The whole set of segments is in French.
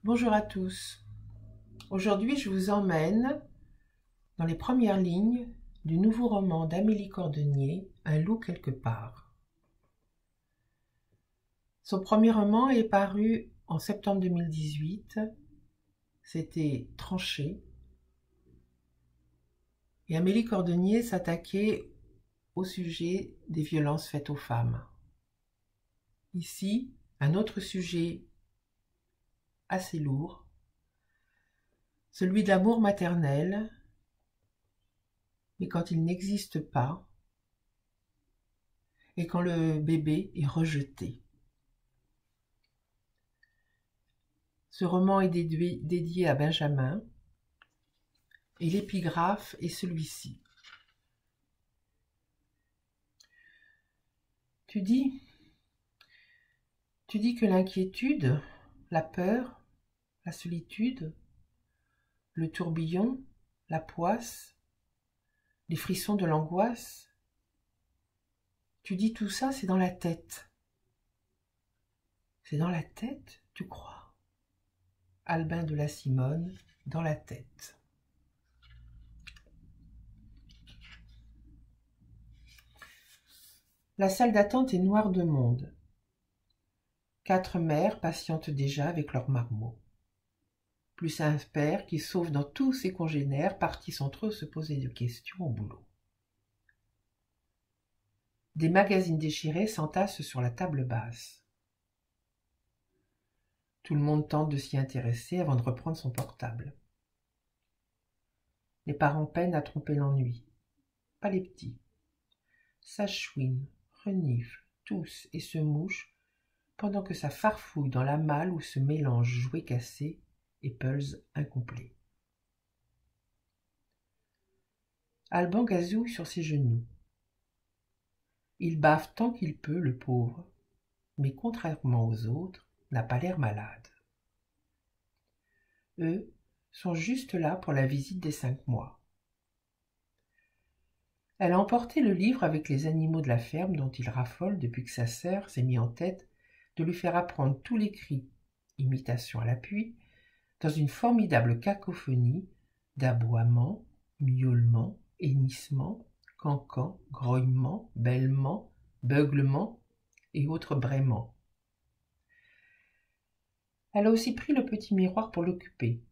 Bonjour à tous. Aujourd'hui, je vous emmène dans les premières lignes du nouveau roman d'Amélie Cordonnier, Un loup quelque part. Son premier roman est paru en septembre 2018. C'était Tranché. Et Amélie Cordonnier s'attaquait au sujet des violences faites aux femmes. Ici, un autre sujet assez lourd, celui de l'amour maternel, mais quand il n'existe pas, et quand le bébé est rejeté. Ce roman est dédié à Benjamin, et l'épigraphe est celui-ci. Tu dis que l'inquiétude, la peur, la solitude, le tourbillon, la poisse, les frissons de l'angoisse, tu dis tout ça, c'est dans la tête. C'est dans la tête, tu crois? Albin de la Simone, dans la tête. La salle d'attente est noire de monde. 4 mères patientent déjà avec leurs marmots. Plus un père qui sauve dans tous ses congénères, partis sans trop se poser de questions au boulot. Des magazines déchirés s'entassent sur la table basse. Tout le monde tente de s'y intéresser avant de reprendre son portable. Les parents peinent à tromper l'ennui. Pas les petits. Ça chouine, renifle, tousse et se mouche pendant que ça farfouille dans la malle où se mélangent jouets cassés et pulls incomplets. Alban gazouille sur ses genoux. Il bave tant qu'il peut, le pauvre, mais contrairement aux autres, n'a pas l'air malade. Eux sont juste là pour la visite des 5 mois. Elle a emporté le livre avec les animaux de la ferme dont il raffole depuis que sa sœur s'est mis en tête de lui faire apprendre tous les cris, imitation à l'appui, dans une formidable cacophonie d'aboiements, miaulements, hennissements, cancans, grognements, bêlements, beuglements et autres braiements. Elle a aussi pris le petit miroir pour l'occuper.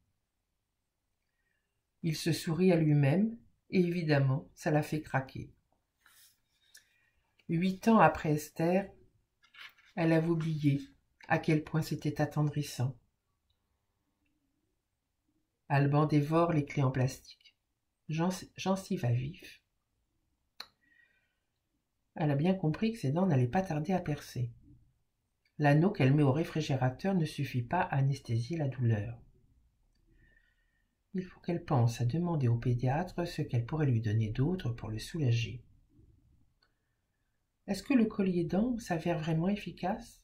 Il se sourit à lui-même, et évidemment, ça l'a fait craquer. 8 ans après Esther, elle avait oublié à quel point c'était attendrissant. Alban dévore les clés en plastique. Gencive à vif. Elle a bien compris que ses dents n'allaient pas tarder à percer. L'anneau qu'elle met au réfrigérateur ne suffit pas à anesthésier la douleur. Il faut qu'elle pense à demander au pédiatre ce qu'elle pourrait lui donner d'autre pour le soulager. Est-ce que le collier dents s'avère vraiment efficace?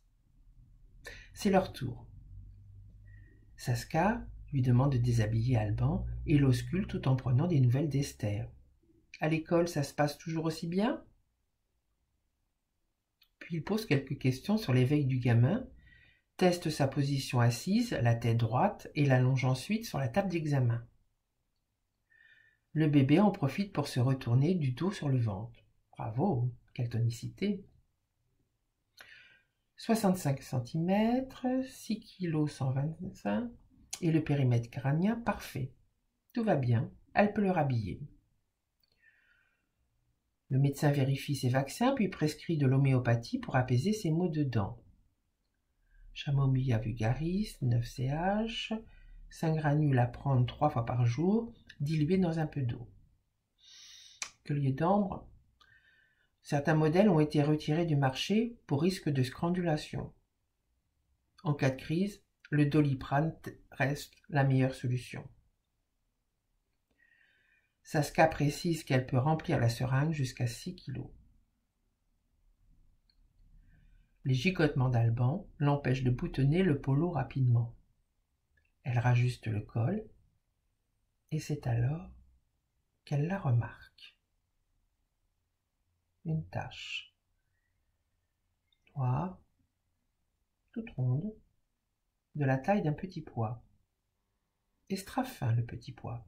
C'est leur tour. Saska lui demande de déshabiller Alban et l'auscule tout en prenant des nouvelles d'Esther. À l'école, ça se passe toujours aussi bien? Puis il pose quelques questions sur l'éveil du gamin, teste sa position assise, la tête droite, et l'allonge ensuite sur la table d'examen. Le bébé en profite pour se retourner du dos sur le ventre. Bravo, quelle tonicité! 65 cm, 6 kg 125, et le périmètre crânien parfait. Tout va bien, elle peut le rhabiller. Le médecin vérifie ses vaccins, puis prescrit de l'homéopathie pour apaiser ses maux de dents. Chamomilla vulgaris, 9 ch, 5 granules à prendre 3 fois par jour, dilués dans un peu d'eau. Collier d'ambre. Certains modèles ont été retirés du marché pour risque de scrandulation. En cas de crise, le Doliprane reste la meilleure solution. Saska précise qu'elle peut remplir la seringue jusqu'à 6 kg. Les gigotements d'Alban l'empêchent de boutonner le polo rapidement. Elle rajuste le col, et c'est alors qu'elle la remarque. Une tache noire, toute ronde, de la taille d'un petit pois. Extra fin, le petit pois.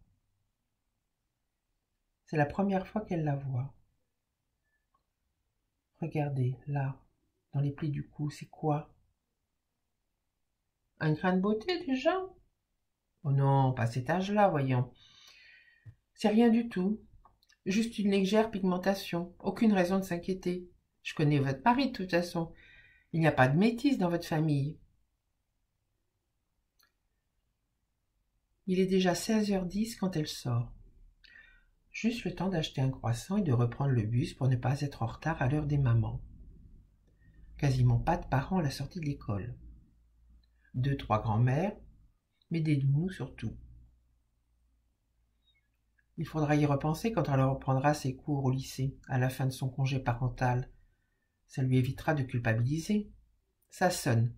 C'est la première fois qu'elle la voit. Regardez, là, dans les plis du cou, c'est quoi? Un grain de beauté déjà? Oh non, pas cet âge-là, voyons. C'est rien du tout. Juste une légère pigmentation. Aucune raison de s'inquiéter. Je connais votre mari de toute façon. Il n'y a pas de métis dans votre famille. Il est déjà 16h10 quand elle sort. Juste le temps d'acheter un croissant et de reprendre le bus pour ne pas être en retard à l'heure des mamans. Quasiment pas de parents à la sortie de l'école. 2, 3 grands-mères, mais des nounous surtout. Il faudra y repenser quand elle reprendra ses cours au lycée, à la fin de son congé parental. Ça lui évitera de culpabiliser. Ça sonne.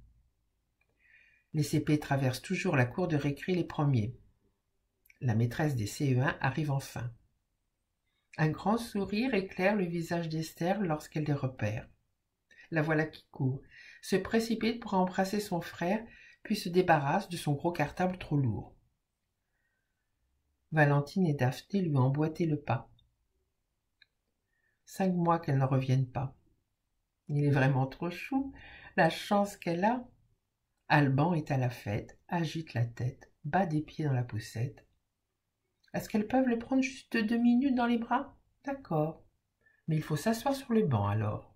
Les CP traversent toujours la cour de récré les premiers. La maîtresse des CE1 arrive enfin. Un grand sourire éclaire le visage d'Esther lorsqu'elle les repère. La voilà qui court, se précipite pour embrasser son frère, puis se débarrasse de son gros cartable trop lourd. Valentine et Daphné lui ont emboîté le pas. 5 mois qu'elle ne revienne pas. Il est vraiment trop chou, la chance qu'elle a. Alban est à la fête, agite la tête, bat des pieds dans la poussette. Est-ce qu'elles peuvent le prendre juste 2 minutes dans les bras? D'accord. Mais il faut s'asseoir sur le banc alors.